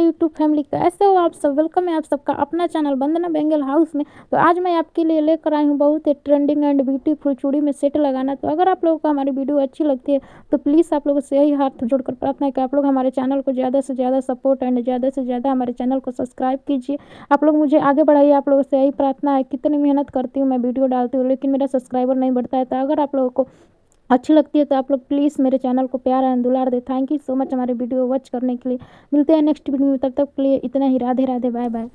My YouTube family, कैसे हो आप सब। वेलकम है आप सबका अपना चैनल वंदना बेंगल हाउस में। तो आज मैं आपके लिए लेकर आई हूँ बहुत ही ट्रेंडिंग एंड ब्यूटीफुल चूड़ी में सेट लगाना। तो अगर आप लोगों को हमारी वीडियो अच्छी लगती है तो प्लीज़ आप लोगों से यही हाथ जोड़कर प्रार्थना है कि आप लोग हमारे चैनल को ज़्यादा से ज़्यादा सपोर्ट एंड ज़्यादा से ज़्यादा हमारे चैनल को सब्सक्राइब कीजिए। आप लोग मुझे आगे बढ़ाइए, आप लोगों से यही प्रार्थना है। कितनी मेहनत करती हूँ मैं, वीडियो डालती हूँ, लेकिन मेरा सब्सक्राइबर नहीं बढ़ता है। तो अगर आप लोगों को अच्छी लगती है तो आप लोग प्लीज़ मेरे चैनल को प्यार एंड दुलार दे। थैंक यू सो मच हमारे वीडियो वॉच करने के लिए। मिलते हैं नेक्स्ट वीडियो में, तब तक के लिए इतना ही। Radhe Radhe, bye bye.